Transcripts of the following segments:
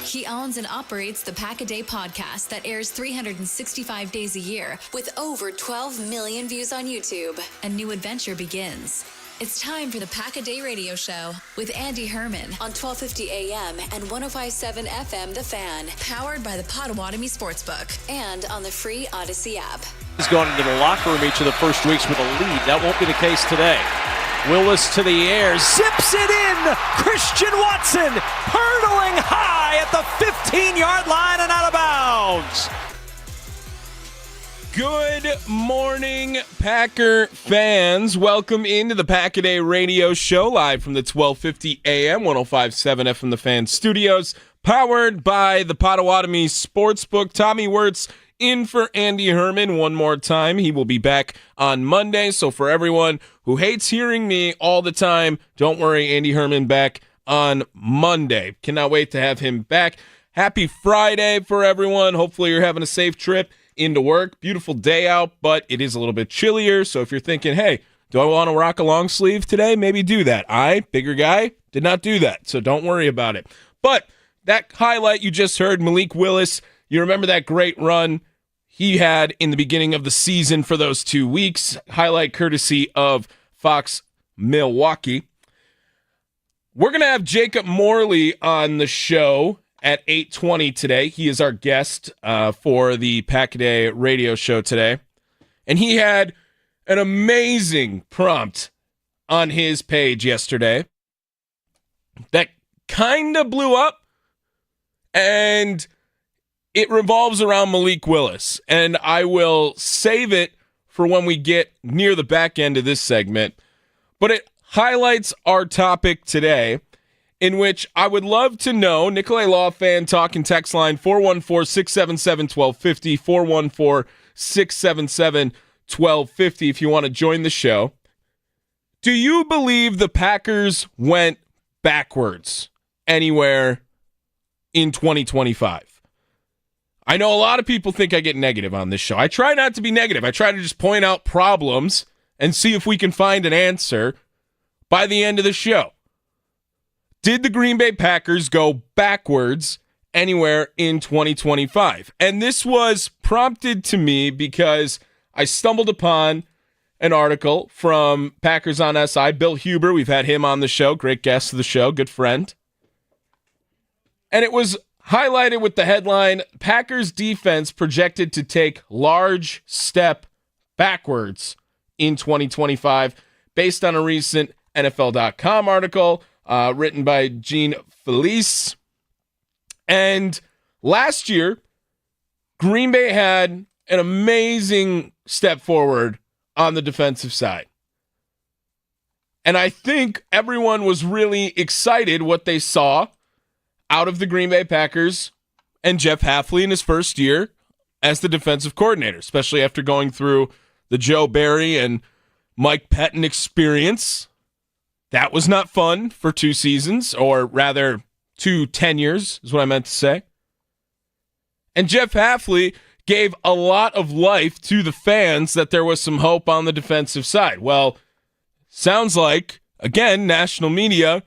He owns and operates the Pack-A-Day podcast that airs 365 days a year with over 12 million views on YouTube. A new adventure begins. It's time for the Pack-A-Day radio show with Andy Herman on 1250 AM and 105.7 FM The Fan, powered by the Potawatomi Sportsbook and on the free Odyssey app. He's gone into the locker room each of the first weeks with a lead. That won't be the case today. Willis to the air, zips it in. Christian Watson hurtling high at the 15-yard line and out of bounds. Good morning, Packer fans. Welcome into the Pack-A-Day radio show live from the 1250 AM, 105.7 FM The Fan studios, powered by the Potawatomi Sportsbook. Tommy Wortz in for Andy Herman one more time. He will be back on Monday. So for everyone who hates hearing me all the time, don't worry, Andy Herman back on Monday. Cannot wait to have him back. Happy Friday for everyone. Hopefully you're having a safe trip into work. Beautiful day out, but it is a little bit chillier. So if you're thinking, hey, do I want to rock a long sleeve today? Maybe do that. I, bigger guy, did not do that. So don't worry about it. But that highlight you just heard, Malik Willis, you remember that great run he had in the beginning of the season for those 2 weeks. Highlight courtesy of Fox Milwaukee. We're going to have Jacob Morley on the show at 8:20 today. He is our guest for the Pack-A-Day radio show today. And he had an amazing prompt on his page yesterday that kind of blew up, and it revolves around Malik Willis. And I will save it for when we get near the back end of this segment. But it highlights our topic today, in which I would love to know, Nicolay Law Fan talking text line 414-677-1250, 414-677-1250 if you want to join the show. Do you believe the Packers went backwards anywhere in 2025? I know a lot of people think I get negative on this show. I try not to be negative. I try to just point out problems and see if we can find an answer by the end of the show. Did the Green Bay Packers go backwards anywhere in 2025? And this was prompted to me because I stumbled upon an article from Packers on SI, Bill Huber. We've had him on the show, great guest of the show, good friend. And it was highlighted with the headline, Packers defense projected to take large step backwards in 2025, based on a recent NFL.com article written by Gene Felice. And last year, Green Bay had an amazing step forward on the defensive side. And I think everyone was really excited what they saw out of the Green Bay Packers and Jeff Hafley in his first year as the defensive coordinator, especially after going through the Joe Barry and Mike Pettin experience. That was not fun for 2 seasons, or rather 2 tenures is what I meant to say. And Jeff Hafley gave a lot of life to the fans that there was some hope on the defensive side. Well, sounds like, again, national media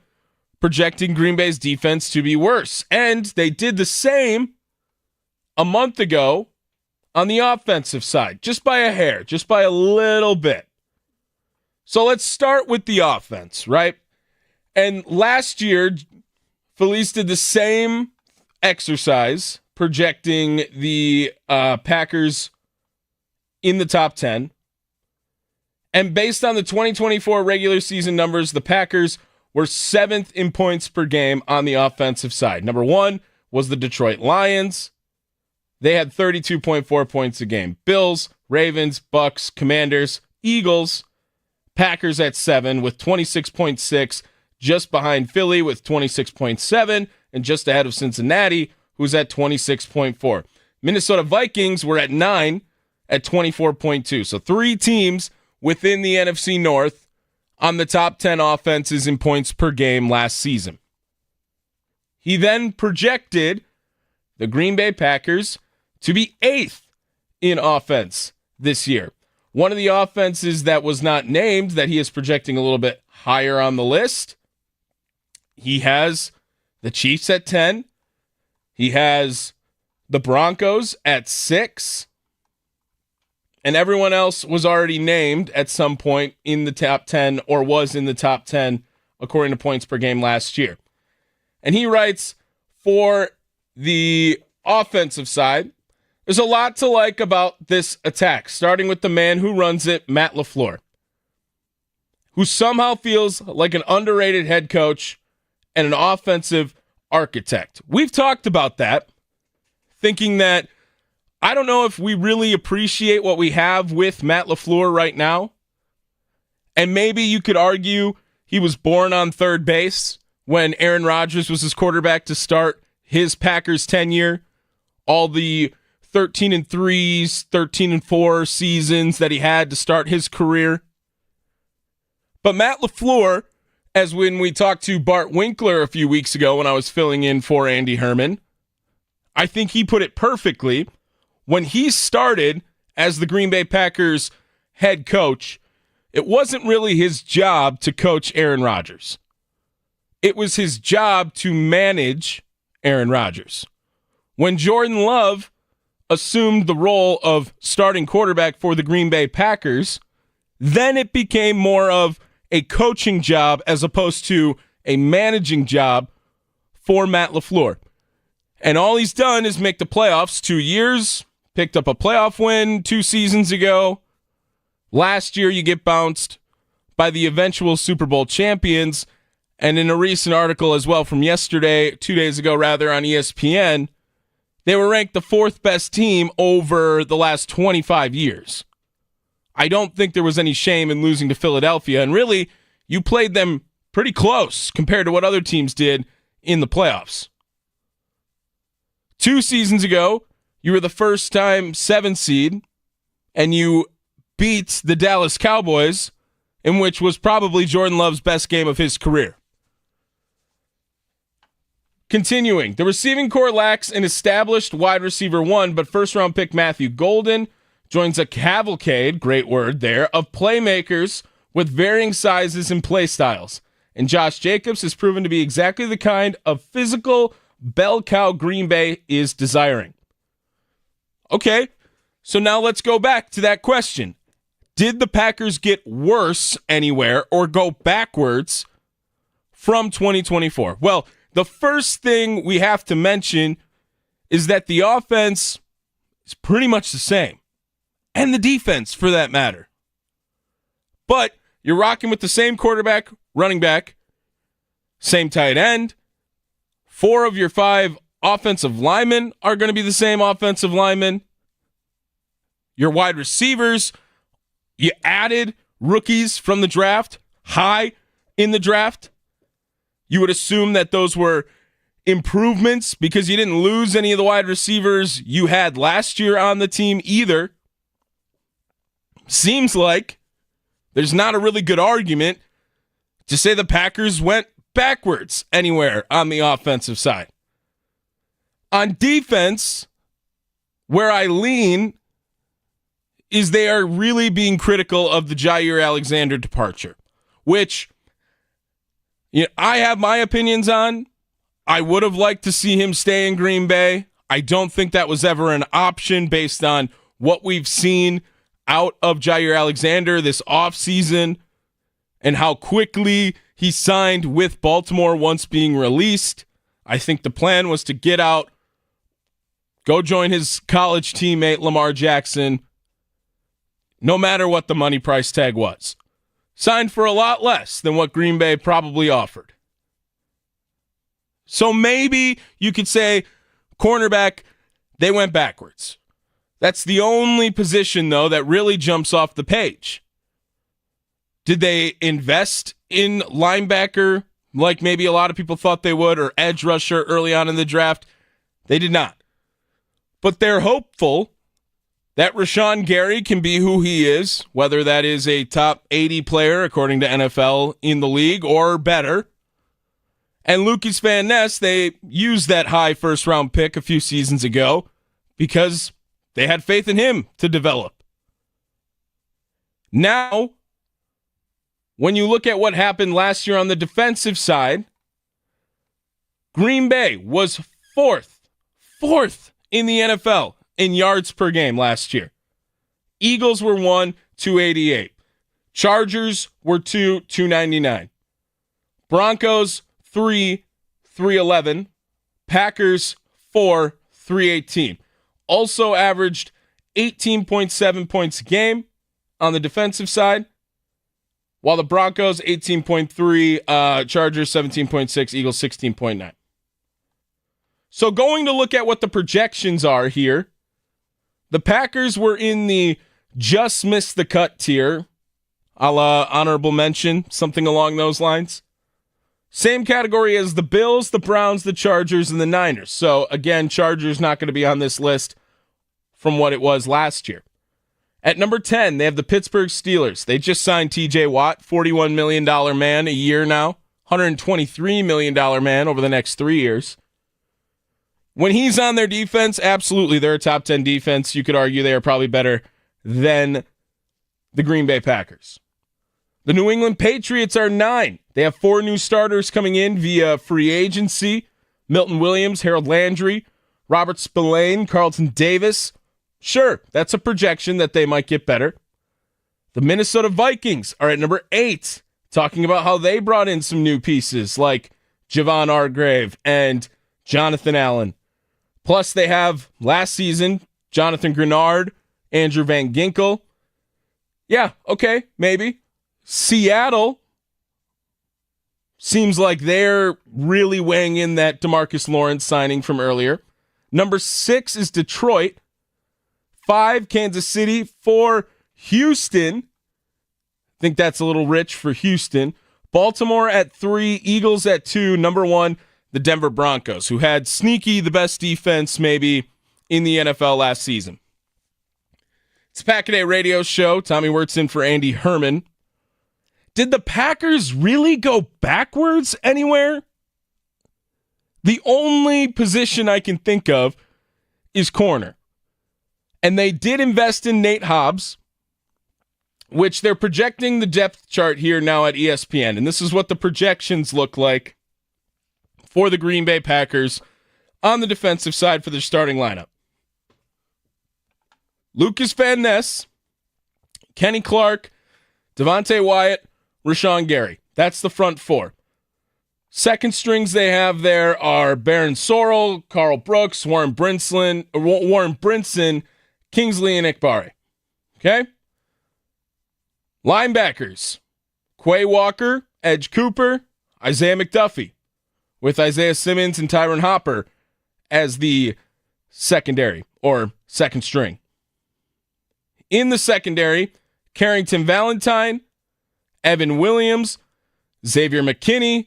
projecting Green Bay's defense to be worse. And they did the same a month ago on the offensive side, just by a hair, just by a little bit. So let's start with the offense, right? And last year, Felice did the same exercise, projecting the Packers in the top 10. And based on the 2024 regular season numbers, the Packers were 7th in points per game on the offensive side. Number 1 was the Detroit Lions. They had 32.4 points a game. Bills, Ravens, Bucks, Commanders, Eagles, Packers at 7 with 26.6, just behind Philly with 26.7, and just ahead of Cincinnati, who's at 26.4. Minnesota Vikings were at 9 at 24.2. So 3 teams within the NFC North on the top 10 offenses in points per game last season. He then projected the Green Bay Packers to be 8th in offense this year. One of the offenses that was not named that he is projecting a little bit higher on the list, he has the Chiefs at 10. He has the Broncos at 6. And everyone else was already named at some point in the top 10 or was in the top 10 according to points per game last year. And he writes, for the offensive side, there's a lot to like about this attack, starting with the man who runs it, Matt LaFleur, who somehow feels like an underrated head coach and an offensive architect. We've talked about that, thinking that I don't know if we really appreciate what we have with Matt LaFleur right now. And maybe you could argue he was born on third base when Aaron Rodgers was his quarterback to start his Packers tenure. All the 13-3, 13-4 seasons that he had to start his career. But Matt LaFleur, as when we talked to Bart Winkler a few weeks ago when I was filling in for Andy Herman, I think he put it perfectly. When he started as the Green Bay Packers head coach, it wasn't really his job to coach Aaron Rodgers. It was his job to manage Aaron Rodgers. When Jordan Love assumed the role of starting quarterback for the Green Bay Packers, then it became more of a coaching job as opposed to a managing job for Matt LaFleur. And all he's done is make the playoffs 2 years, picked up a playoff win 2 seasons ago. Last year, you get bounced by the eventual Super Bowl champions. And in a recent article as well from yesterday, 2 days ago rather, on ESPN, they were ranked the 4th best team over the last 25 years. I don't think there was any shame in losing to Philadelphia. And really, you played them pretty close compared to what other teams did in the playoffs. 2 seasons ago, you were the first-time 7 seed, and you beat the Dallas Cowboys, in which was probably Jordan Love's best game of his career. Continuing, the receiving core lacks an established wide receiver 1, but first-round pick Matthew Golden joins a cavalcade, great word there, of playmakers with varying sizes and play styles. And Josh Jacobs has proven to be exactly the kind of physical bell cow Green Bay is desiring. Okay, so now let's go back to that question. Did the Packers get worse anywhere or go backwards from 2024? Well, the first thing we have to mention is that the offense is pretty much the same. And the defense, for that matter. But you're rocking with the same quarterback, running back, same tight end. 4 of your 5 offensive linemen are going to be the same offensive linemen. Your wide receivers, you added rookies from the draft, high in the draft. You would assume that those were improvements because you didn't lose any of the wide receivers you had last year on the team either. Seems like there's not a really good argument to say the Packers went backwards anywhere on the offensive side. On defense, where I lean is they are really being critical of the Jair Alexander departure, which I have my opinions on. I would have liked to see him stay in Green Bay. I don't think that was ever an option based on what we've seen out of Jair Alexander this offseason and how quickly he signed with Baltimore once being released. I think the plan was to get out, go join his college teammate Lamar Jackson, no matter what the money price tag was. Signed for a lot less than what Green Bay probably offered. So maybe you could say, cornerback, they went backwards. That's the only position, though, that really jumps off the page. Did they invest in linebacker like maybe a lot of people thought they would, or edge rusher early on in the draft? They did not. But they're hopeful that Rashawn Gary can be who he is, whether that is a top 80 player, according to NFL, in the league, or better. And Lucas Van Ness, they used that high first-round pick a few seasons ago because they had faith in him to develop. Now, when you look at what happened last year on the defensive side, Green Bay was 4th 4th in the NFL in yards per game last year. Eagles were 1, 288. Chargers were 2, 299. Broncos 3, 311. Packers 4, 318. Also averaged 18.7 points a game on the defensive side, while the Broncos 18.3, Chargers 17.6, Eagles 16.9. So going to look at what the projections are here, the Packers were in the just missed the cut tier, a la honorable mention, something along those lines. Same category as the Bills, the Browns, the Chargers, and the Niners. So again, Chargers not going to be on this list from what it was last year. At number 10, they have the Pittsburgh Steelers. They just signed TJ Watt, $41 million man a year now, $123 million man over the next 3 years. When he's on their defense, absolutely, they're a top 10 defense. You could argue they are probably better than the Green Bay Packers. The New England Patriots are 9. They have 4 new starters coming in via free agency. Milton Williams, Harold Landry, Robert Spillane, Carlton Davis. Sure, that's a projection that they might get better. The Minnesota Vikings are at number 8, talking about how they brought in some new pieces like Javon Hargrave and Jonathan Allen. Plus, they have, last season, Jonathan Grenard, Andrew Van Ginkel. Yeah, okay, maybe. Seattle seems like they're really weighing in that DeMarcus Lawrence signing from earlier. Number 6 is Detroit. 5, Kansas City. 4, Houston. I think that's a little rich for Houston. Baltimore at 3, Eagles at 2. Number 1, the Denver Broncos, who had sneaky the best defense maybe in the NFL last season. It's a Pack-A-Day radio show. Tommy Wortz in for Andy Herman. Did the Packers really go backwards anywhere? The only position I can think of is corner. And they did invest in Nate Hobbs, which they're projecting the depth chart here now at ESPN. And this is what the projections look like for the Green Bay Packers on the defensive side for their starting lineup. Lucas Van Ness, Kenny Clark, Devontae Wyatt, Rashawn Gary. That's the front 4. Second strings they have there are Baron Sorrell, Carl Brooks, Warren Brinson, Kingsley Enikbare. Okay? Linebackers, Quay Walker, Edge Cooper, Isaiah McDuffie, with Isaiah Simmons and Tyron Hopper as the secondary or second string. In the secondary, Carrington Valentine, Evan Williams, Xavier McKinney,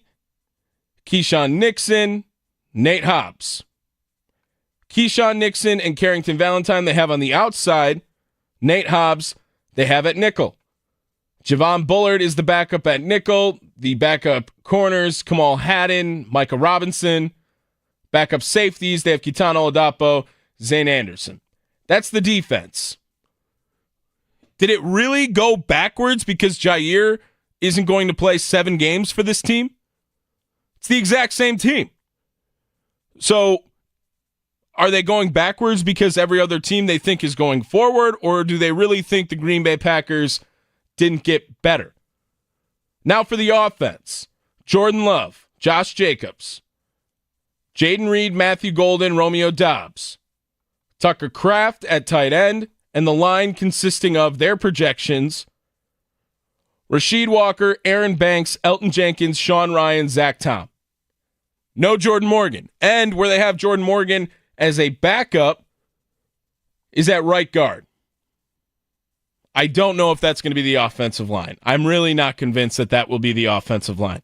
Keyshawn Nixon, Nate Hobbs. Keyshawn Nixon and Carrington Valentine they have on the outside. Nate Hobbs they have at nickel. Javon Bullard is the backup at nickel. The backup corners, Kamal Haddon, Micah Robinson. Backup safeties, they have Kitano Oladapo, Zane Anderson. That's the defense. Did it really go backwards because Jair isn't going to play 7 games for this team? It's the exact same team. So are they going backwards because every other team they think is going forward, or do they really think the Green Bay Packers didn't get better? Now for the offense. Jordan Love, Josh Jacobs, Jaden Reed, Matthew Golden, Romeo Doubs, Tucker Kraft at tight end, and the line consisting of their projections: Rasheed Walker, Aaron Banks, Elton Jenkins, Sean Ryan, Zach Tom. No Jordan Morgan. And where they have Jordan Morgan as a backup is at right guard. I don't know if that's going to be the offensive line. I'm really not convinced that that will be the offensive line.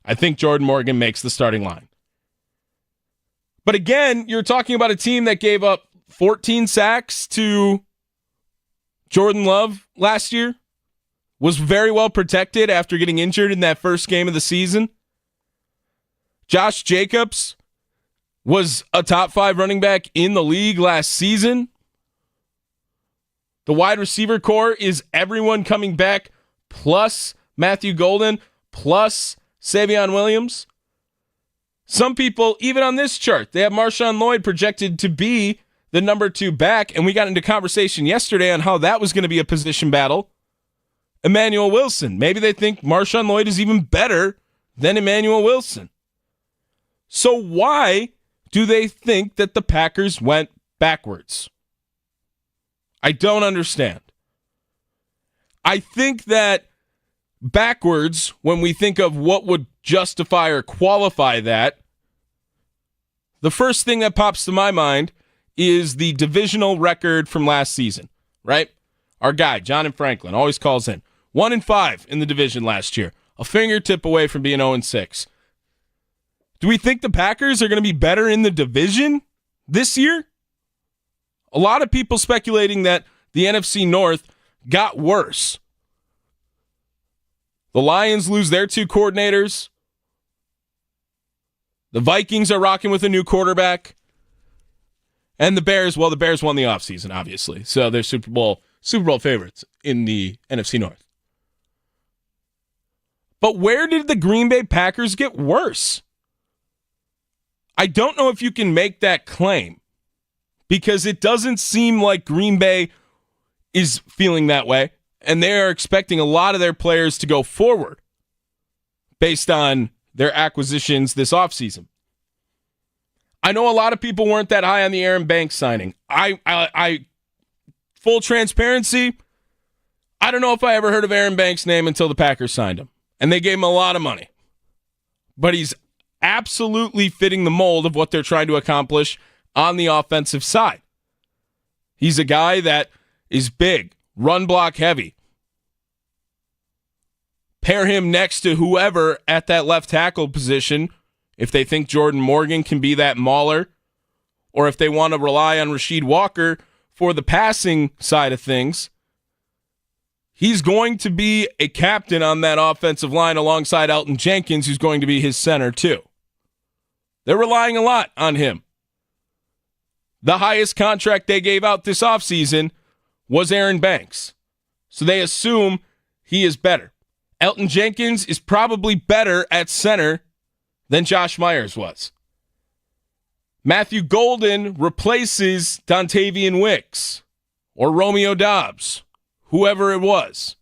I think Jordan Morgan makes the starting line. But again, you're talking about a team that gave up 14 sacks to Jordan Love last year, was very well protected after getting injured in that first game of the season. Josh Jacobs was a top 5 running back in the league last season. The wide receiver core is everyone coming back, plus Matthew Golden, plus Savion Williams. Some people, even on this chart, they have Marshawn Lloyd projected to be the number 2 back, and we got into conversation yesterday on how that was going to be a position battle. Emmanuel Wilson. Maybe they think Marshawn Lloyd is even better than Emmanuel Wilson. So why do they think that the Packers went backwards? I don't understand. I think that backwards, when we think of what would justify or qualify that, the first thing that pops to my mind is the divisional record from last season, right? Our guy, John and Franklin, always calls in. 1-5 in the division last year. A fingertip away from being 0-6. Do we think the Packers are going to be better in the division this year? A lot of people speculating that the NFC North got worse. The Lions lose their 2 coordinators. The Vikings are rocking with a new quarterback. And the Bears, well, the Bears won the offseason, obviously. So they're Super Bowl favorites in the NFC North. But where did the Green Bay Packers get worse? I don't know if you can make that claim, because it doesn't seem like Green Bay is feeling that way, and they are expecting a lot of their players to go forward based on their acquisitions this offseason. I know a lot of people weren't that high on the Aaron Banks signing. I full transparency, I don't know if I ever heard of Aaron Banks' name until the Packers signed him, and they gave him a lot of money. But he's absolutely fitting the mold of what they're trying to accomplish on the offensive side. He's a guy that is big, run block heavy. Pair him next to whoever at that left tackle position, if they think Jordan Morgan can be that mauler, or if they want to rely on Rasheed Walker for the passing side of things. He's going to be a captain on that offensive line alongside Elton Jenkins, who's going to be his center too. They're relying a lot on him. The highest contract they gave out this offseason was Aaron Banks. So they assume he is better. Elton Jenkins is probably better at center than Josh Myers was. Matthew Golden replaces Dontavian Wicks or Romeo Doubs, whoever it was.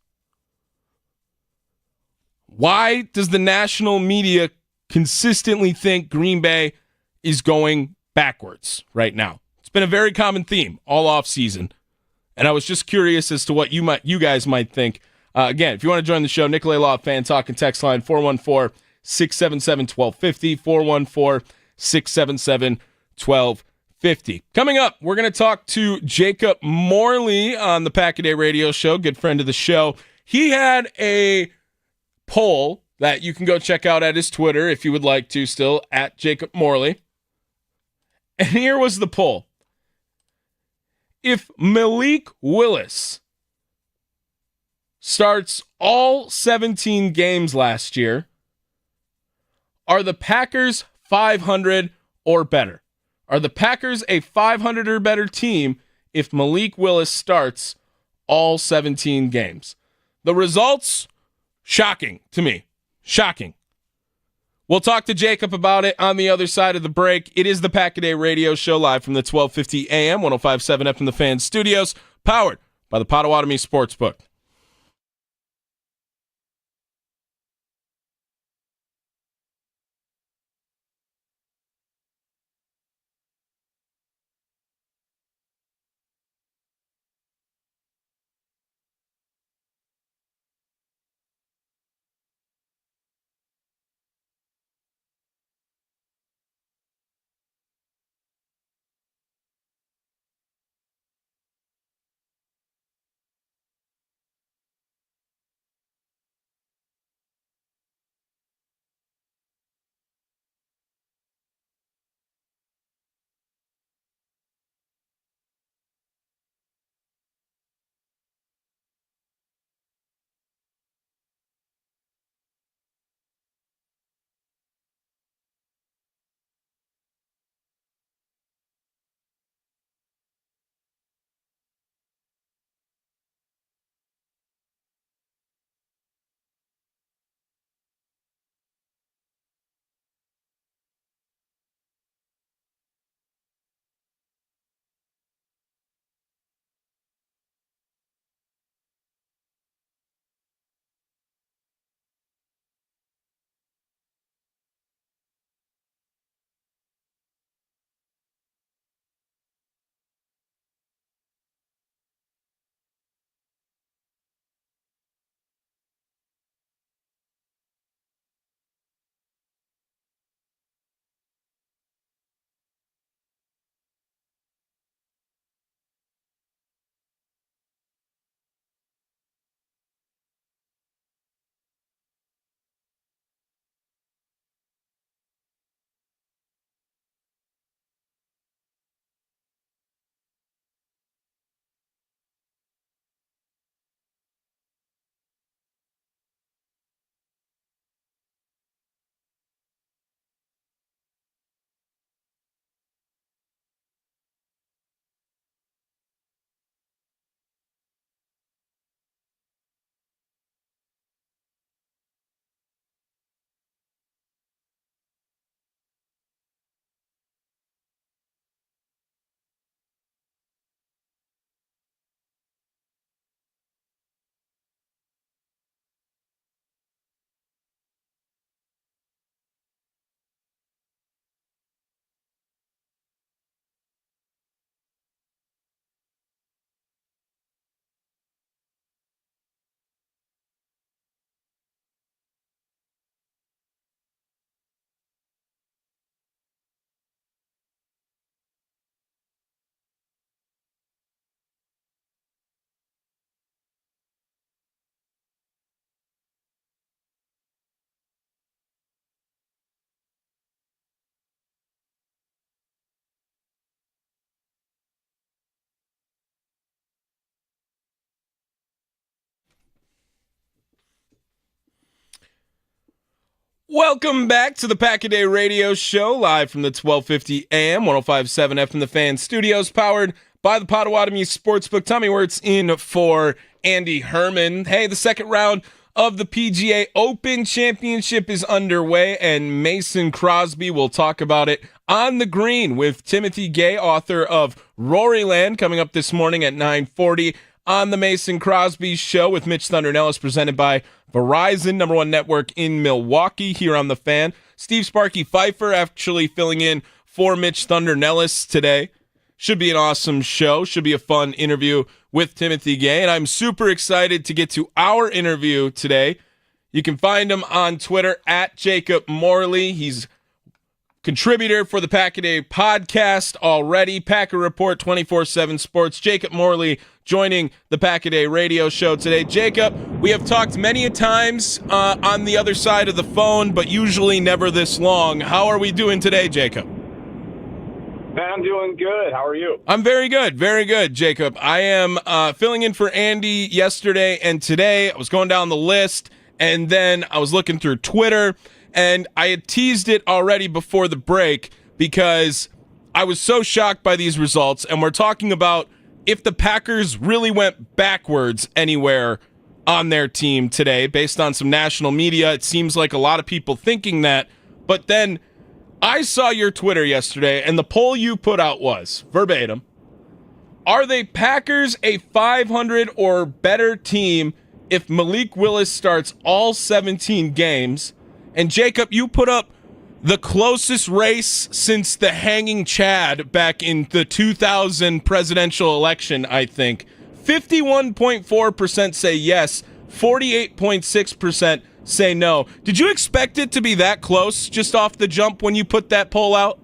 Why does the national media consistently think Green Bay is going backwards right now? It's been a very common theme all offseason, and I was just curious as to what you guys might think. Again, if you want to join the show, Nicolay Law Fan Talking text line 414-677-1250, 414-677-1250. Coming up, we're going to talk to Jacob Morley on the Pack-A-Day Radio Show, good friend of the show. He had a poll that you can go check out at his Twitter if you would like to still, at Jacob Morley. And here was the poll. If Malik Willis starts all 17 games last year, are the Packers 500 or better? Are the Packers a 500 or better team if Malik Willis starts all 17 games? The results, shocking to me. Shocking. We'll talk to Jacob about it on the other side of the break. It is the Pack-A-Day Radio Show live from the 1250 AM, 105.7 FM, the Fan Studios, powered by the Potawatomi Sportsbook. Welcome back to the Pack-A-Day Radio Show, live from the 1250 AM, 105.7 FM The Fan Studios, powered by the Potawatomi Sportsbook. Tommy Wortz in for Andy Herman. Hey, the second round of the PGA Open Championship is underway, and Mason Crosby will talk about it on the green with Timothy Gay, author of Roryland, coming up this morning at 9:40 on the Mason Crosby Show with Mitch Thunder Nellis, presented by Verizon, number one network in Milwaukee, here on The Fan. Steve Sparky Pfeiffer actually filling in for Mitch Thunder Nellis today. Should be an awesome show. Should be a fun interview with Timothy Gay. And I'm super excited to get to our interview today. You can find him on Twitter at Jacob Morley. He's contributor for the Pack-A-Day podcast already. Packer Report 24/7 Sports. Jacob Morley joining the Pack-A-Day Radio Show today. Jacob, we have talked many a times on the other side of the phone, but usually never this long. How are we doing today, Jacob? Man, I'm doing good. How are you? I'm very good, Jacob. I am filling in for Andy yesterday and today. I was going down the list, and then I was looking through Twitter, and I had teased it already before the break because I was so shocked by these results, and we're talking about if the Packers really went backwards anywhere on their team today. Based on some national media, it seems like a lot of people thinking that, but then I saw your Twitter yesterday, and the poll you put out was, verbatim, are they Packers a 500 or better team if Malik Willis starts all 17 games? And Jacob, you put up the closest race since the hanging Chad back in the 2000 presidential election, I think. 51.4% say yes, 48.6% say no. Did you expect it to be that close just off the jump when you put that poll out?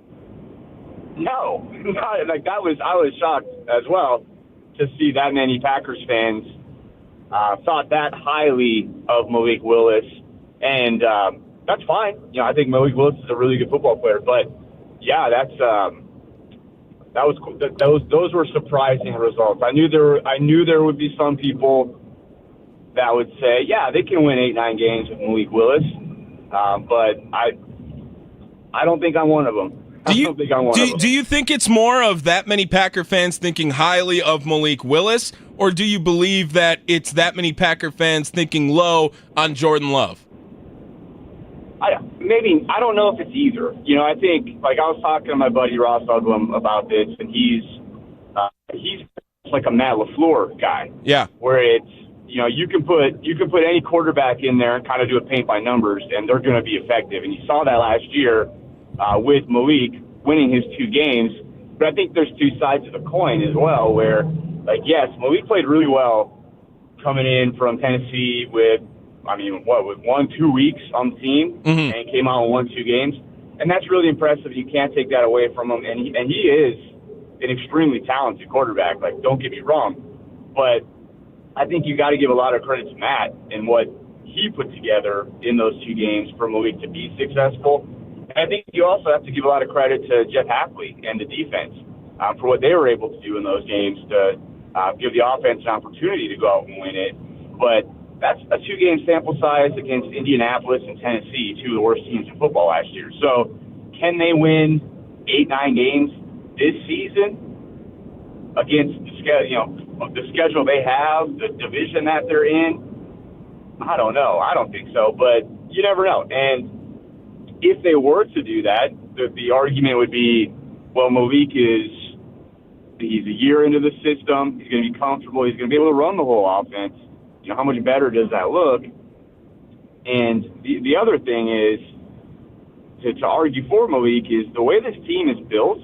No, I was shocked as well to see that many Packers fans thought that highly of Malik Willis, and that's fine. You know, I think Malik Willis is a really good football player, but yeah, those were surprising results. I knew there would be some people that would say, yeah, they can win 8-9 games with Malik Willis, but I don't think I'm one of them. Do you think it's more of that many Packer fans thinking highly of Malik Willis, or do you believe that it's that many Packer fans thinking low on Jordan Love? I don't know if it's either. You know, I think, like, I was talking to my buddy Ross Uglum about this, and he's like a Matt LaFleur guy. Yeah. Where it's, you know, you can put any quarterback in there and kind of do a paint by numbers, and they're going to be effective. And you saw that last year with Malik winning his 2 games. But I think there's 2 sides of the coin as well, where, like, yes, Malik played really well coming in from Tennessee with 1-2 weeks on the team, and came out and won 2 games. And that's really impressive. You can't take that away from him. And he is an extremely talented quarterback. Like, don't get me wrong. But I think you got to give a lot of credit to Matt and what he put together in those 2 games for Malik to be successful. And I think you also have to give a lot of credit to Jeff Hafley and the defense for what they were able to do in those games to give the offense an opportunity to go out and win it. But that's a 2-game sample size against Indianapolis and Tennessee, 2 of the worst teams in football last year. So can they win 8-9 games this season against the schedule they have, the division that they're in? I don't know. I don't think so, but you never know. And if they were to do that, the argument would be, well, Malik he's a year into the system. He's going to be comfortable. He's going to be able to run the whole offense. You know, how much better does that look? And the other thing is, to argue for Malik, is the way this team is built,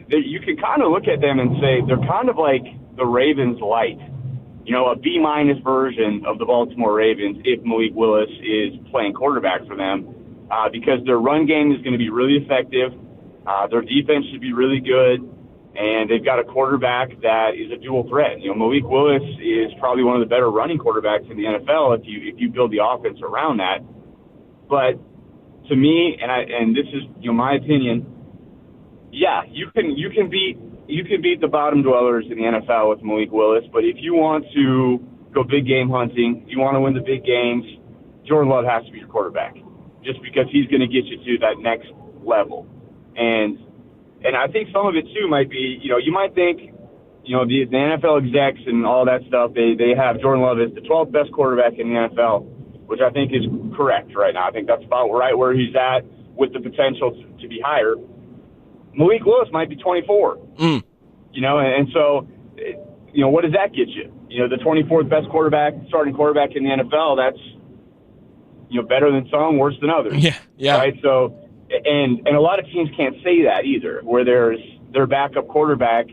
that you can kind of look at them and say they're kind of like the Ravens light. You know, a B- version of the Baltimore Ravens if Malik Willis is playing quarterback for them, because their run game is going to be really effective. Their defense should be really good. And they've got a quarterback that is a dual threat. You know, Malik Willis is probably one of the better running quarterbacks in the NFL if you build the offense around that. But to me, and this is, you know, my opinion, yeah, you can beat the bottom dwellers in the NFL with Malik Willis. But if you want to go big game hunting, if you want to win the big games, Jordan Love has to be your quarterback. just because he's going to get you to that next level. And I think some of it too might be, you might think, the NFL execs and all that stuff, they have Jordan Love as the 12th best quarterback in the NFL, which I think is correct right now. I think that's about right where he's at with the potential to be higher. Malik Willis might be 24, and so, what does that get you? The 24th best starting quarterback in the NFL, that's, better than some, worse than others. Yeah. Right? So, and a lot of teams can't say that either, where their backup quarterback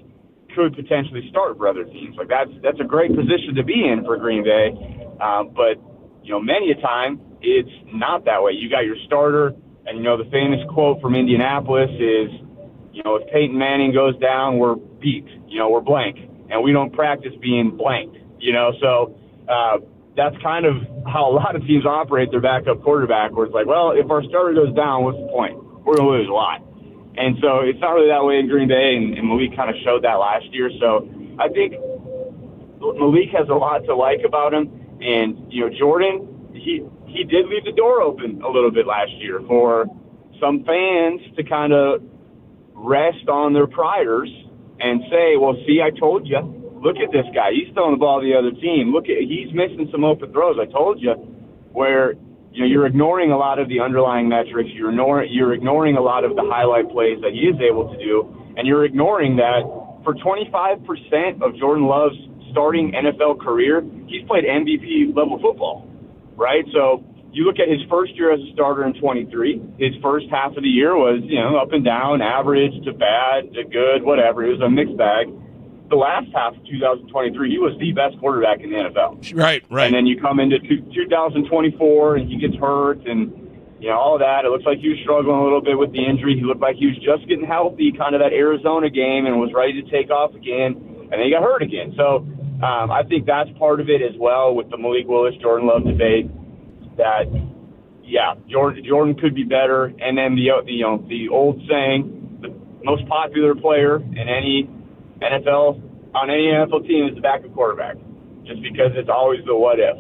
could potentially start for other teams. Like that's a great position to be in for Green Bay. But, many a time it's not that way. You got your starter, and, the famous quote from Indianapolis is, if Peyton Manning goes down, we're beat, we're blank, and we don't practice being blanked, so that's kind of how a lot of teams operate their backup quarterback, where it's like, well, if our starter goes down, what's the point? We're going to lose a lot. And so it's not really that way in Green Bay, and Malik kind of showed that last year. So I think Malik has a lot to like about him. And, Jordan, he did leave the door open a little bit last year for some fans to kind of rest on their priors and say, well, see, I told you. Look at this guy. He's throwing the ball to the other team. He's missing some open throws. I told you. Where, you're ignoring a lot of the underlying metrics. You're ignoring a lot of the highlight plays that he is able to do. And you're ignoring that for 25% of Jordan Love's starting NFL career, he's played MVP level football, right? So you look at his first year as a starter in 23, his first half of the year was, up and down, average to bad to good, whatever. It was a mixed bag. The last half of 2023, he was the best quarterback in the NFL. Right. And then you come into 2024, and he gets hurt, and, all of that. It looks like he was struggling a little bit with the injury. He looked like he was just getting healthy, kind of that Arizona game, and was ready to take off again, and then he got hurt again. So I think that's part of it as well with the Malik Willis, Jordan Love debate, that, Jordan could be better. And then the old saying, the most popular player in any NFL, on any NFL team, is the backup quarterback, just because it's always the what if.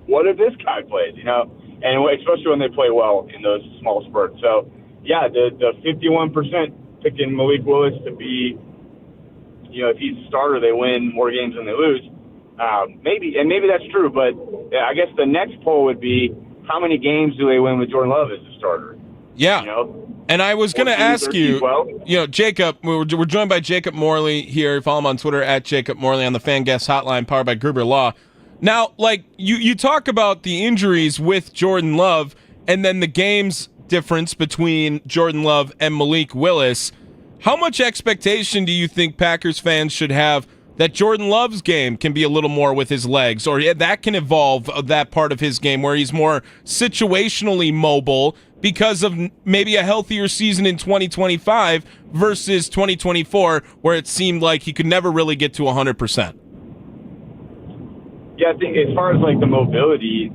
What if this guy plays, and especially when they play well in those small spurts. So, the 51% picking Malik Willis to be, if he's a starter, they win more games than they lose. Maybe that's true, but I guess the next poll would be, how many games do they win with Jordan Love as a starter? Yeah. And I was going to ask you, Jacob, we're joined by Jacob Morley here. Follow him on Twitter at Jacob Morley on the Fan Guest Hotline, powered by Gruber Law. Now, you talk about the injuries with Jordan Love and then the games difference between Jordan Love and Malik Willis. How much expectation do you think Packers fans should have that Jordan Love's game can be a little more with his legs, or that can evolve that part of his game where he's more situationally mobile because of maybe a healthier season in 2025 versus 2024, where it seemed like he could never really get to 100%? Yeah, I think as far as the mobility,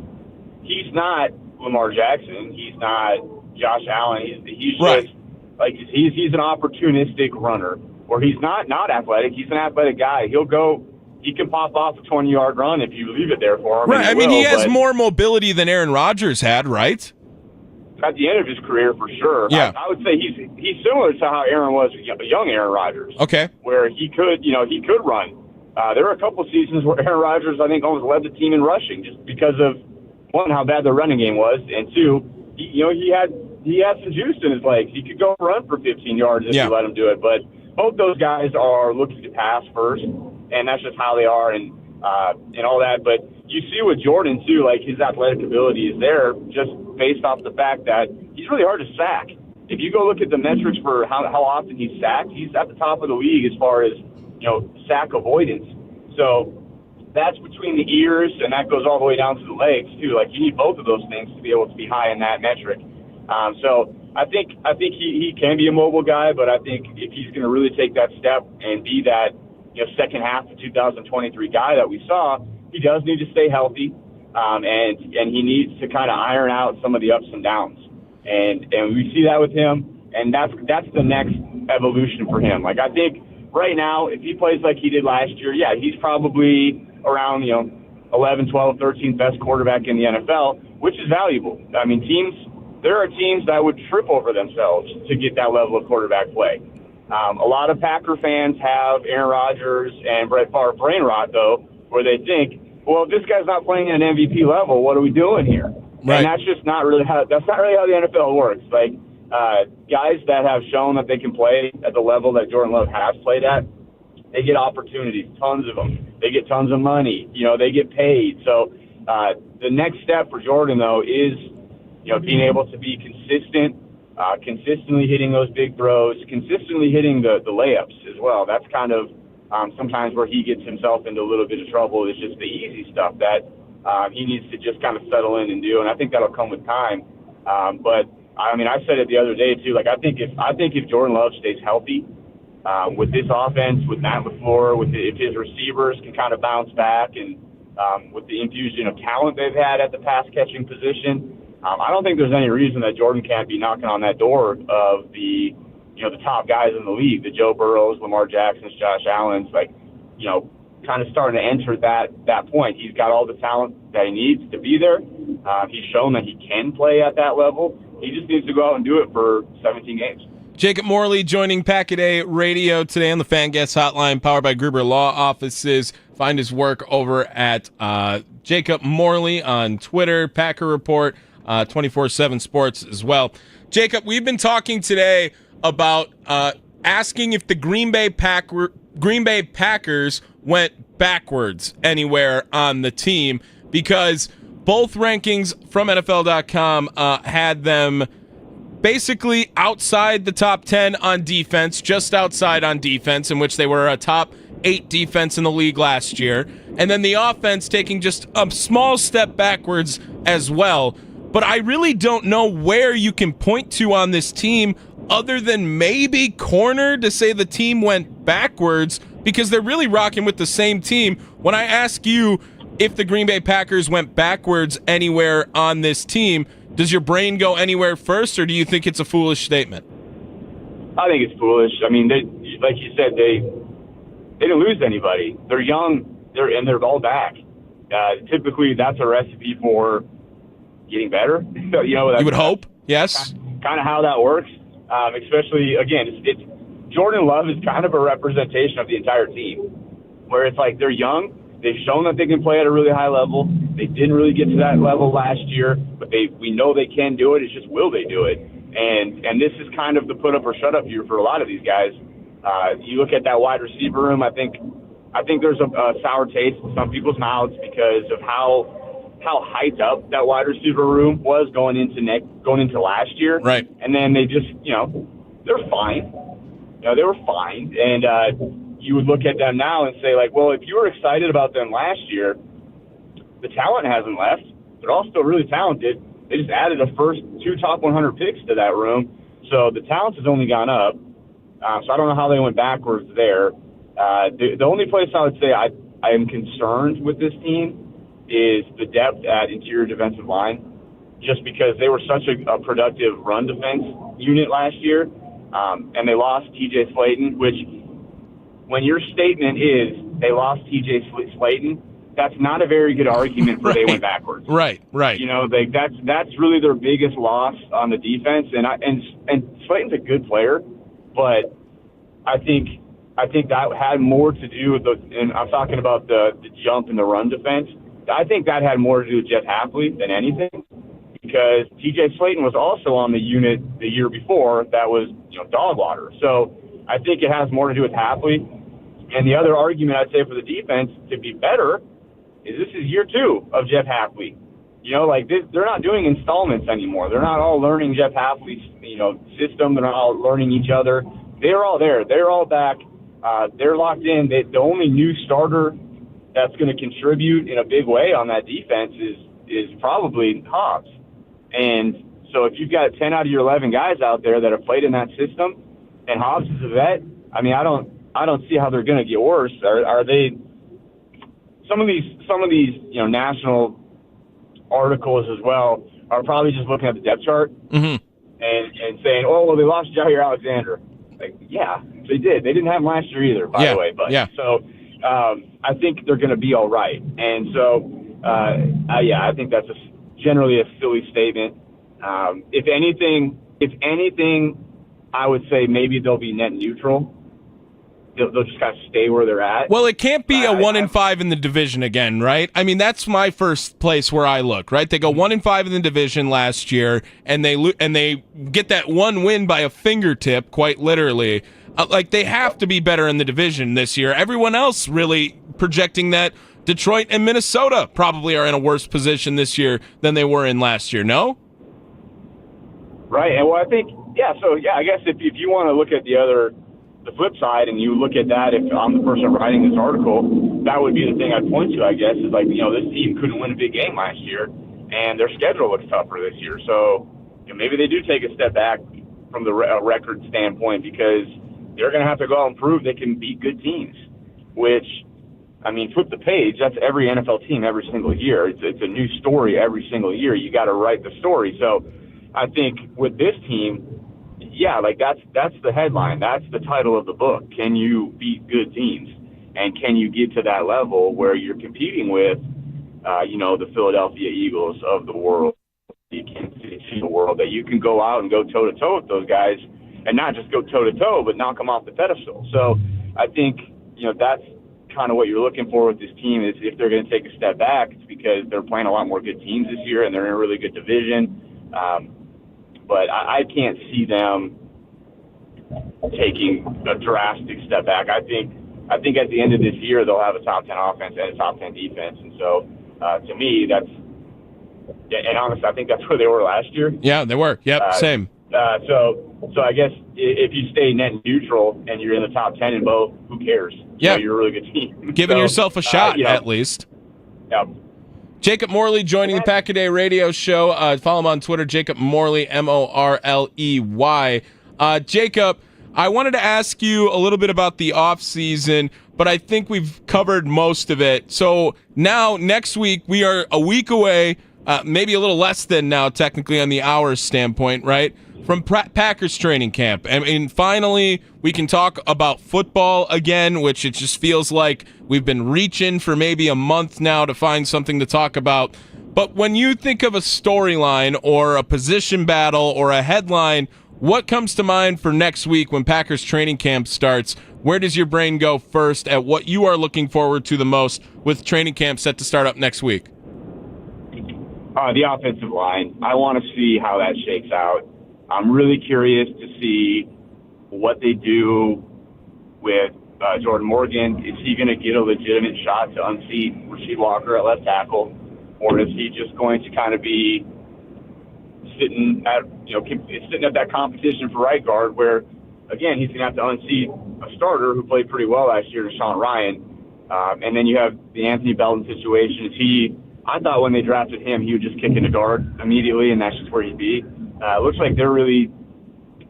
he's not Lamar Jackson. He's not Josh Allen. He's right. Just he's an opportunistic runner. Or he's not athletic. He's an athletic guy. He can pop off a 20-yard run if you leave it there for him. Right. He has more mobility than Aaron Rodgers had, right? At the end of his career, for sure. Yeah. I would say he's similar to how Aaron was, young Aaron Rodgers. Okay. Where he could run. There were a couple seasons where Aaron Rodgers, I think, almost led the team in rushing just because of, one, how bad the running game was, and two, he had some juice in his legs. He could go run for 15 yards if you let him do it, but both those guys are looking to pass first, and that's just how they are, and all that. But you see with Jordan too, his athletic ability is there just based off the fact that he's really hard to sack. If you go look at the metrics for how often he's sacked, he's at the top of the league as far as sack avoidance. So that's between the ears, and that goes all the way down to the legs too. You need both of those things to be able to be high in that metric. So I think he can be a mobile guy, but I think if he's going to really take that step and be that second half of 2023 guy that we saw, he does need to stay healthy, and he needs to kind of iron out some of the ups and downs, and we see that with him, and that's the next evolution for him. I think right now, if he plays like he did last year, he's probably around 11, 12, 13 best quarterback in the NFL, which is valuable. Teams there are teams that would trip over themselves to get that level of quarterback play. A lot of Packer fans have Aaron Rodgers and Brett Favre brain rot, though, where they think, well, if this guy's not playing at an MVP level, what are we doing here? Right. And that's just not really how the NFL works. Like, guys that have shown that they can play at the level that Jordan Love has played at, they get opportunities, tons of them. They get tons of money. They get paid. So the next step for Jordan, though, is being able to be consistent, consistently hitting those big throws, consistently hitting the layups as well. That's kind of sometimes where he gets himself into a little bit of trouble. Is just the easy stuff that he needs to just kind of settle in and do, and I think that'll come with time. But I mean, I said it the other day too. Like, I think if Jordan Love stays healthy with this offense, with Matt LaFleur, if his receivers can kind of bounce back, and with the infusion of talent they've had at the pass catching position, I don't think there's any reason that Jordan can't be knocking on that door of the top guys in the league, the Joe Burrows, Lamar Jacksons, Josh Allen's, kind of starting to enter that point. He's got all the talent that he needs to be there. He's shown that he can play at that level. He just needs to go out and do it for 17 games. Jacob Morley joining Pack-A-Day Radio today on the Fan Guest Hotline, powered by Gruber Law Offices. Find his work over at Jacob Morley on Twitter, Packer Report, 24/7 Sports as well. Jacob, we've been talking today about asking if the Green Bay Packers went backwards anywhere on the team, because both rankings from NFL.com had them basically outside the top 10 on defense, just outside on defense, in which they were a top 8 defense in the league last year, and then the offense taking just a small step backwards as well. But I really don't know where you can point to on this team other than maybe corner to say the team went backwards, because they're really rocking with the same team. When I ask you if the Green Bay Packers went backwards anywhere on this team, does your brain go anywhere first, or do you think it's a foolish statement? I think it's foolish. I mean, like you said, they didn't lose anybody. They're young, they're all back. Typically, that's a recipe for getting better. You would hope, yes. Kind of how that works. Especially, again, it's Jordan Love is kind of a representation of the entire team, where it's like they're young. They've shown that they can play at a really high level. They didn't really get to that level last year, but we know they can do it. It's just, will they do it? And this is kind of the put up or shut up year for a lot of these guys. You look at that wide receiver room. I think there's a sour taste in some people's mouths because of how hyped up that wide receiver room was going into last year. Right. And then they just, they're fine. They were fine. And you would look at them now and say, like, well, if you were excited about them last year, the talent hasn't left. They're all still really talented. They just added the first 2 top 100 picks to that room. So the talent has only gone up. So I don't know how they went backwards there. The only place I would say I am concerned with this team is the depth at interior defensive line, just because they were such a productive run defense unit last year. And they lost TJ Slaton, which, when your statement is they lost TJ Slaton, that's not a very good argument for they went backwards. Right. That's really their biggest loss on the defense. And Slaton's a good player, but I think that had more to do with and I'm talking about the jump in the run defense. I think that had more to do with Jeff Hafley than anything, because TJ Slaton was also on the unit the year before that was, dog water. So I think it has more to do with Hafley. And the other argument I'd say for the defense to be better is this is year 2 of Jeff Hafley. They're not doing installments anymore. They're not all learning Jeff Hafley's, system. They're not all learning each other. They're all there. They're all back. They're locked in. The only new starter that's going to contribute in a big way on that defense is probably Hobbs. And so if you've got 10 out of your 11 guys out there that have played in that system, and Hobbs is a vet, I mean, I don't see how they're going to get worse. Are they? Some of these national articles as well are probably just looking at the depth chart and saying, oh, well, they lost Jair Alexander. Like, yeah, they did. They didn't have him last year either, by the way. But so I think they're going to be all right. And so, I think that's generally a silly statement. If anything, I would say maybe they'll be net neutral. They'll just kind of stay where they're at. Well, it can't be a 1-5 in the division again, right? I mean, that's my first place where I look, right? They go 1-5 in the division last year, and they get that one win by a fingertip, quite literally. Like, they have to be better in the division this year. Everyone else really projecting that Detroit and Minnesota probably are in a worse position this year than they were in last year, no? Right, and well, I think, I guess if you want to look at the flip side, and you look at that, if I'm the person writing this article, that would be the thing I'd point to, I guess, is like, this team couldn't win a big game last year, and their schedule looks tougher this year. So maybe they do take a step back from the record standpoint, because they're going to have to go out and prove they can beat good teams, which, I mean, flip the page. That's every NFL team every single year. It's a new story every single year. You got to write the story. So I think with this team, that's the headline. That's the title of the book. Can you beat good teams? And can you get to that level where you're competing with, the Philadelphia Eagles of the world, the Kansas City of the world, that you can go out and go toe-to-toe with those guys, and not just go toe-to-toe, but knock them off the pedestal. So I think, that's kind of what you're looking for with this team, is if they're going to take a step back, it's because they're playing a lot more good teams this year, and they're in a really good division. But I can't see them taking a drastic step back. I think at the end of this year, they'll have a top 10 offense and a top 10 defense. And so, to me, and honestly, I think that's where they were last year. Yeah, they were. Yep, same. So I guess if you stay net neutral and you're in the top 10 in both, who cares? Yeah. You're a really good team. Giving yourself a shot, at least. Yeah. Jacob Morley joining the Pack a Day radio show. Follow him on Twitter, Jacob Morley, Morley. Jacob, I wanted to ask you a little bit about the offseason, but I think we've covered most of it. So now, next week, we are a week away, maybe a little less than now, technically, on the hours standpoint, right, from Packers training camp. I mean, finally, we can talk about football again, which it just feels like we've been reaching for maybe a month now to find something to talk about. But when you think of a storyline or a position battle or a headline, what comes to mind for next week when Packers training camp starts? Where does your brain go first at what you are looking forward to the most with training camp set to start up next week? The offensive line. I want to see how that shakes out. I'm really curious to see what they do with Jordan Morgan. Is he going to get a legitimate shot to unseat Rasheed Walker at left tackle, or is he just going to kind of be sitting at that competition for right guard, where again he's going to have to unseat a starter who played pretty well last year, Deshaun Ryan, and then you have the Anthony Belton situation. I thought when they drafted him, he would just kick into guard immediately, and that's just where he'd be. It looks like they're really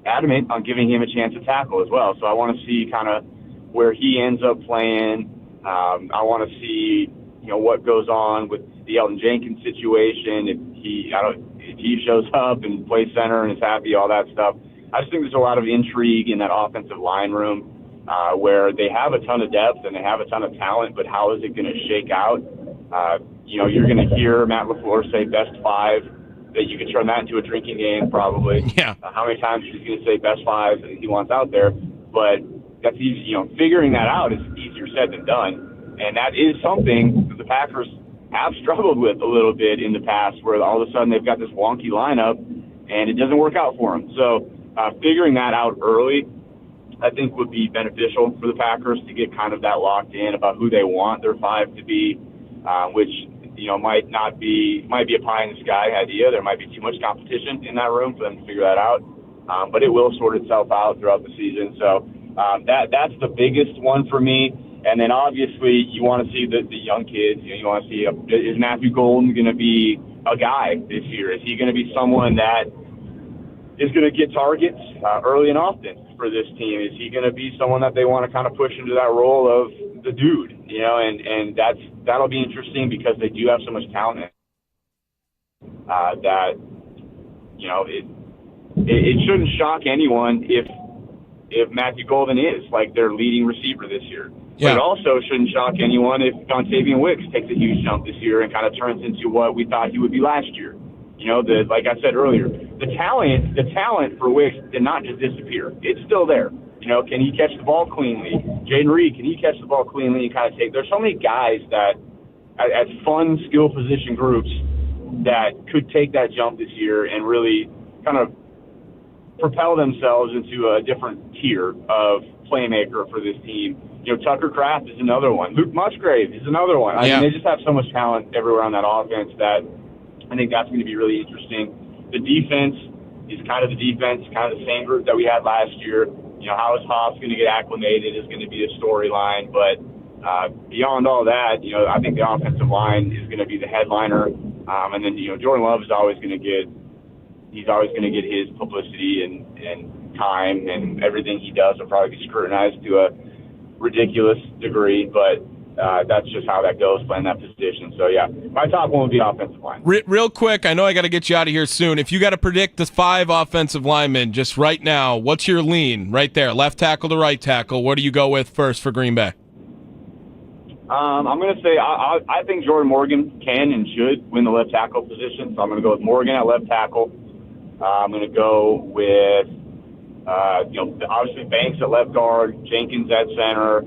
adamant on giving him a chance to tackle as well. So I want to see kind of where he ends up playing. I want to see, what goes on with the Elton Jenkins situation. If he shows up and plays center and is happy, all that stuff. I just think there's a lot of intrigue in that offensive line room where they have a ton of depth and they have a ton of talent, but how is it going to shake out? You're going to hear Matt LaFleur say best five, that you can turn that into a drinking game probably. Yeah. How many times he's going to say best five that he wants out there. But that's easy. Figuring that out is easier said than done. And that is something that the Packers have struggled with a little bit in the past, where all of a sudden they've got this wonky lineup and it doesn't work out for them. So figuring that out early, I think, would be beneficial for the Packers to get kind of that locked in about who they want their five to be, which might be a pie in the sky idea. There might be too much competition in that room for them to figure that out, but it will sort itself out throughout the season. So that's the biggest one for me. And then obviously you want to see the young kids. You want to see, is Matthew Golden going to be a guy this year? Is he going to be someone that is going to get targets early and often for this team? Is he going to be someone that they want to kind of push into that role of the dude? And that'll be interesting because they do have so much talent that it shouldn't shock anyone if Matthew Golden is like their leading receiver this year. Yeah. But it also shouldn't shock anyone if Dontavian Wicks takes a huge jump this year and kind of turns into what we thought he would be last year. Like I said earlier, the talent for Wicks did not just disappear. It's still there. Can he catch the ball cleanly? Jaden Reed, can he catch the ball cleanly and kind of take? There's so many guys that at fun skill position groups that could take that jump this year and really kind of propel themselves into a different tier of playmaker for this team. Tucker Kraft is another one. Luke Musgrave is another one. I mean, they just have so much talent everywhere on that offense that I think that's going to be really interesting. The defense is kind of the same group that we had last year. How is Hobbs going to get acclimated is going to be a storyline. But beyond all that, I think the offensive line is going to be the headliner. And then, Jordan Love is always going to get his publicity and time, and everything he does will probably be scrutinized to a ridiculous degree. But that's just how that goes, playing that position. So, yeah, my top one would be offensive line. Real quick, I know I got to get you out of here soon. If you got to predict the 5 offensive linemen just right now, what's your lean right there? Left tackle to right tackle. What do you go with first for Green Bay? I'm going to say I think Jordan Morgan can and should win the left tackle position. So I'm going to go with Morgan at left tackle. I'm going to go with, obviously Banks at left guard, Jenkins at center,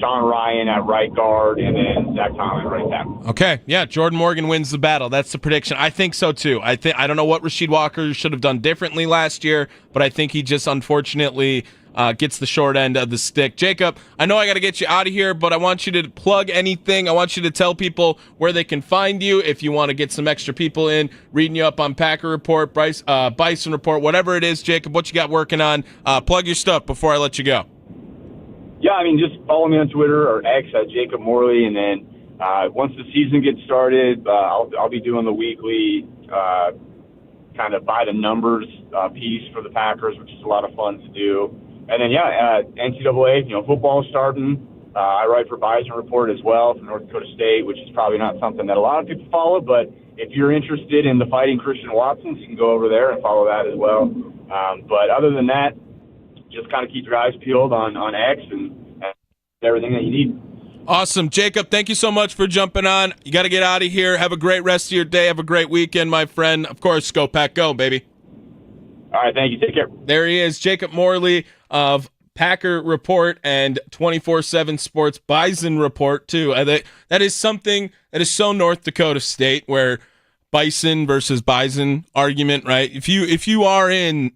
Sean Ryan at right guard, and then Zach Thomas right tackle. Okay, yeah, Jordan Morgan wins the battle. That's the prediction. I think so too. I don't know what Rasheed Walker should have done differently last year, but I think he just unfortunately gets the short end of the stick. Jacob, I know I got to get you out of here, but I want you to plug anything. I want you to tell people where they can find you if you want to get some extra people in, reading you up on Packer Report, Bison Report, whatever it is. Jacob, what you got working on? Plug your stuff before I let you go. Yeah, I mean, just follow me on Twitter or X at Jacob Morley, and then once the season gets started, I'll be doing the weekly kind of by the numbers piece for the Packers, which is a lot of fun to do. And then, NCAA, football starting. I write for Bison Report as well from North Dakota State, which is probably not something that a lot of people follow. But if you're interested in the Fighting Christian Watsons, you can go over there and follow that as well. But other than that, just kind of keep your eyes peeled on X and everything that you need. Awesome. Jacob, thank you so much for jumping on. You got to get out of here. Have a great rest of your day. Have a great weekend, my friend. Of course, go Pack, go, baby. All right, thank you. Take care. There he is, Jacob Morley of Packer Report and 24/7 Sports Bison Report, too. That is something that is so North Dakota State, where Bison versus Bison argument, right? If you're in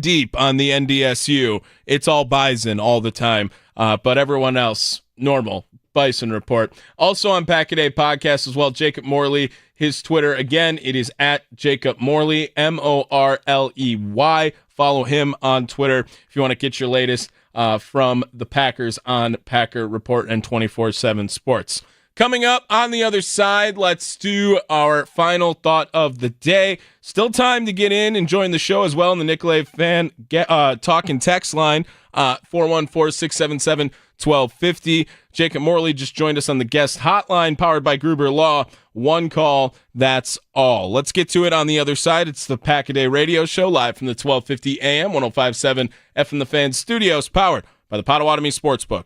deep on the NDSU, it's all Bison all the time. But everyone else, normal. Bison Report. Also on Pack-A-Day Podcast as well, Jacob Morley. His Twitter, again, it is at Jacob Morley, Morley. Follow him on Twitter if you want to get your latest from the Packers on Packer Report and 24/7 Sports. Coming up on the other side, let's do our final thought of the day. Still time to get in and join the show as well in the Nicolay Fan Talk and Text line, 414-677-1250. Jacob Morley just joined us on the guest hotline powered by Gruber Law. One call, that's all. Let's get to it on the other side. It's the Pack-A-Day Radio Show live from the 1250 AM, 105.7 FM The Fan Studios, powered by the Potawatomi Sportsbook.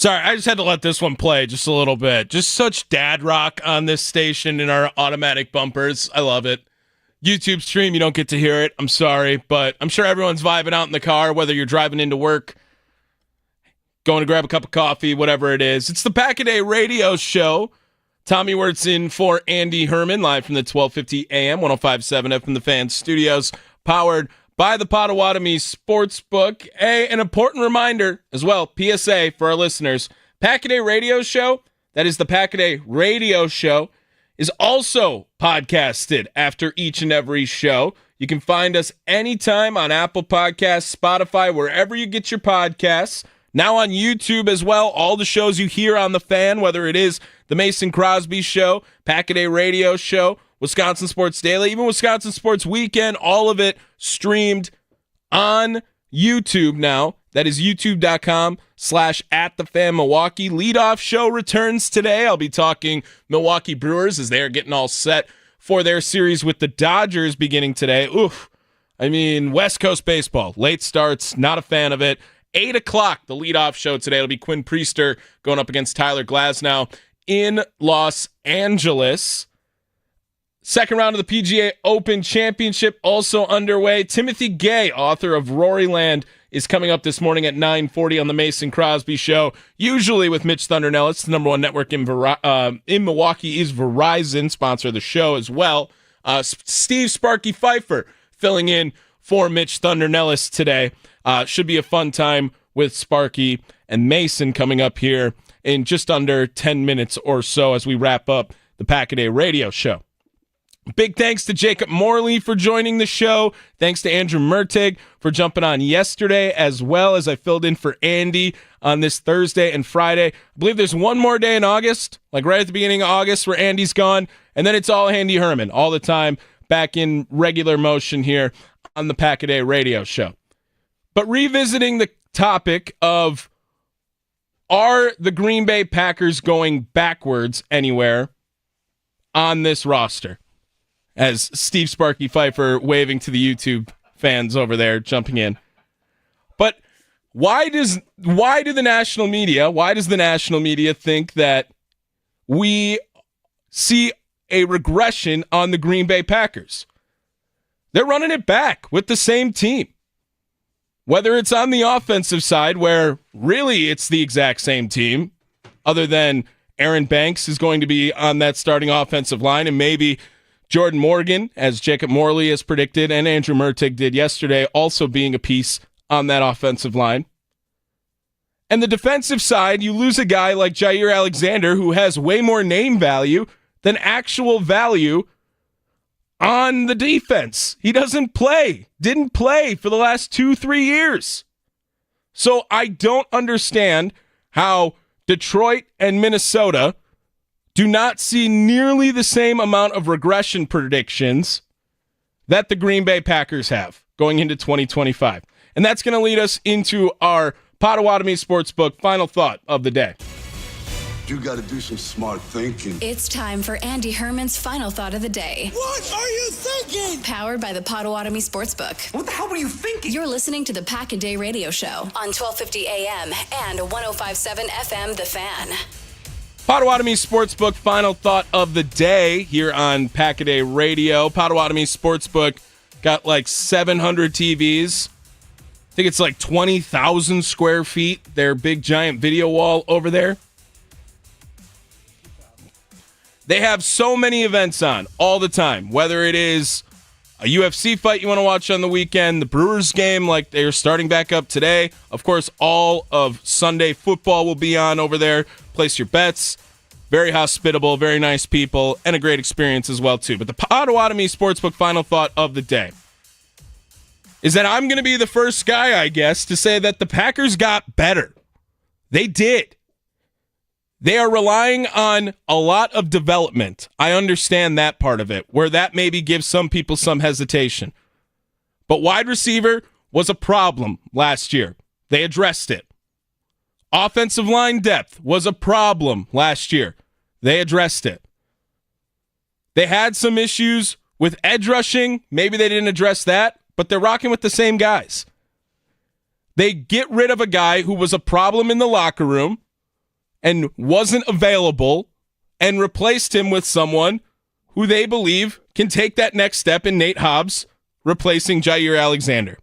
Sorry, I just had to let this one play just a little bit. Just such dad rock on this station in our automatic bumpers. I love it. YouTube stream, you don't get to hear it. I'm sorry, but I'm sure everyone's vibing out in the car, whether you're driving into work, going to grab a cup of coffee, whatever it is. It's the Pack-A-Day radio show. Tommy Wortz in for Andy Herman, live from the 1250 AM, 105.7 FM, the Fan Studios, powered by the Potawatomi Sportsbook. An important reminder as well, PSA for our listeners, Pack-A-Day radio show, that is the Pack-A-Day radio show, is also podcasted after each and every show. You can find us anytime on Apple Podcasts, Spotify, wherever you get your podcasts. Now on YouTube as well, all the shows you hear on the Fan, whether it is the Mason Crosby Show, Pack-A-Day Radio Show, Wisconsin Sports Daily, even Wisconsin Sports Weekend, all of it streamed on YouTube now. That is youtube.com/@thefanmilwaukee. Leadoff show returns today. I'll be talking Milwaukee Brewers as they are getting all set for their series with the Dodgers beginning today. Oof. I mean, West Coast baseball, late starts, not a fan of it. 8 o'clock, the leadoff show today. It'll be Quinn Priester going up against Tyler Glasnow in Los Angeles. Second round of the PGA Open Championship also underway. Timothy Gay, author of Roryland, is coming up this morning at 9:40 on the Mason Crosby Show, usually with Mitch Thunder Nellis. The number one network in Milwaukee is Verizon, sponsor of the show as well. Steve Sparky Pfeiffer filling in for Mitch Thunder Nellis today. Should be a fun time with Sparky and Mason coming up here in just under 10 minutes or so as we wrap up the Pack-A-Day radio show. Big thanks to Jacob Morley for joining the show. Thanks to Andrew Mertig for jumping on yesterday, as well as I filled in for Andy on this Thursday and Friday. I believe there's one more day in August, like right at the beginning of August where Andy's gone, and then it's all Andy Herman all the time, back in regular motion here on the Pack-A-Day radio show. But revisiting the topic of, are the Green Bay Packers going backwards anywhere on this roster? As Steve Sparky Pfeiffer waving to the YouTube fans over there, jumping in. But why does the national media think that we see a regression on the Green Bay Packers? They're running it back with the same team. Whether it's on the offensive side, where really it's the exact same team, other than Aaron Banks is going to be on that starting offensive line, and maybe Jordan Morgan, as Jacob Morley has predicted, and Andrew Mertig did yesterday, also being a piece on that offensive line. And the defensive side, you lose a guy like Jair Alexander, who has way more name value than actual value on the defense. He didn't play for the last 2-3 years. So I don't understand how Detroit and Minnesota do not see nearly the same amount of regression predictions that the Green Bay Packers have going into 2025. And that's going to lead us into our Potawatomi Sportsbook final thought of the day. You got to do some smart thinking. It's time for Andy Herman's final thought of the day. What are you thinking? Powered by the Potawatomi Sportsbook. What the hell were you thinking? You're listening to the Pack-A-Day radio show on 1250 AM and 105.7 FM, The Fan. Potawatomi Sportsbook final thought of the day here on Pack-A-Day Radio. Potawatomi Sportsbook got like 700 TVs. I think it's like 20,000 square feet, their big giant video wall over there. They have so many events on all the time, whether it is a UFC fight you want to watch on the weekend, the Brewers game like they're starting back up today. Of course, all of Sunday football will be on over there. Place your bets. Very hospitable, very nice people, and a great experience as well, too. But the Potawatomi Sportsbook final thought of the day is that I'm going to be the first guy, I guess, to say that the Packers got better. They did. They are relying on a lot of development. I understand that part of it, where that maybe gives some people some hesitation. But wide receiver was a problem last year. They addressed it. Offensive line depth was a problem last year. They addressed it. They had some issues with edge rushing. Maybe they didn't address that, but they're rocking with the same guys. They get rid of a guy who was a problem in the locker room, and wasn't available and replaced him with someone who they believe can take that next step in Nate Hobbs replacing Jair Alexander.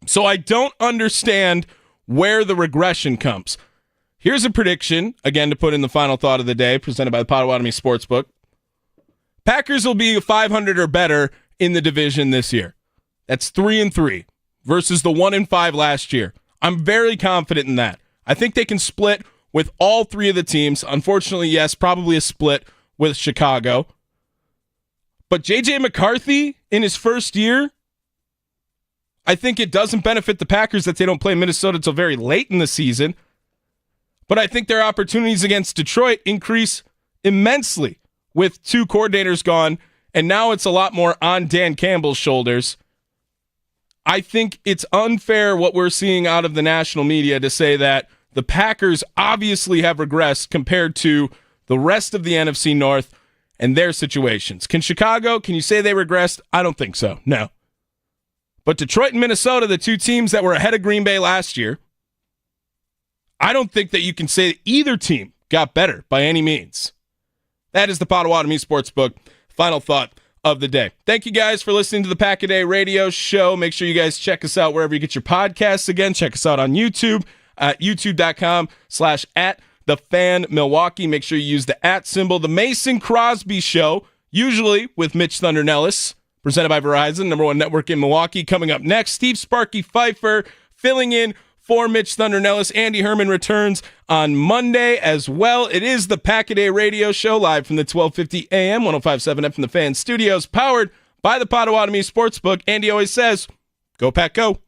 So I don't understand where the regression comes. Here's a prediction, again, to put in the final thought of the day, presented by the Potawatomi Sportsbook. Packers will be 500 or better in the division this year. That's 3-3 versus the 1-5 last year. I'm very confident in that. I think they can split with all three of the teams. Unfortunately, yes, probably a split with Chicago. But J.J. McCarthy in his first year, I think it doesn't benefit the Packers that they don't play Minnesota until very late in the season. But I think their opportunities against Detroit increase immensely with two coordinators gone, and now it's a lot more on Dan Campbell's shoulders. I think it's unfair what we're seeing out of the national media to say that the Packers obviously have regressed compared to the rest of the NFC North and their situations. Can you say they regressed? I don't think so, no. But Detroit and Minnesota, the two teams that were ahead of Green Bay last year, I don't think that you can say that either team got better by any means. That is the Potawatomi Sportsbook final thought of the day. Thank you guys for listening to the Pack-A-Day radio show. Make sure you guys check us out wherever you get your podcasts. Again, check us out on YouTube at youtube.com/@thefanmilwaukee. Make sure you use the @ symbol. The Mason Crosby Show, usually with Mitch Thunder Nellis, presented by Verizon, #1 network in Milwaukee. Coming up next, Steve Sparky Pfeiffer filling in for Mitch Thunder Nellis. Andy Herman returns on Monday as well. It is the Pack-A-Day radio show live from the 1250 AM, 105.7 FM from the Fan Studios, powered by the Potawatomi Sportsbook. Andy always says, go Pack, go.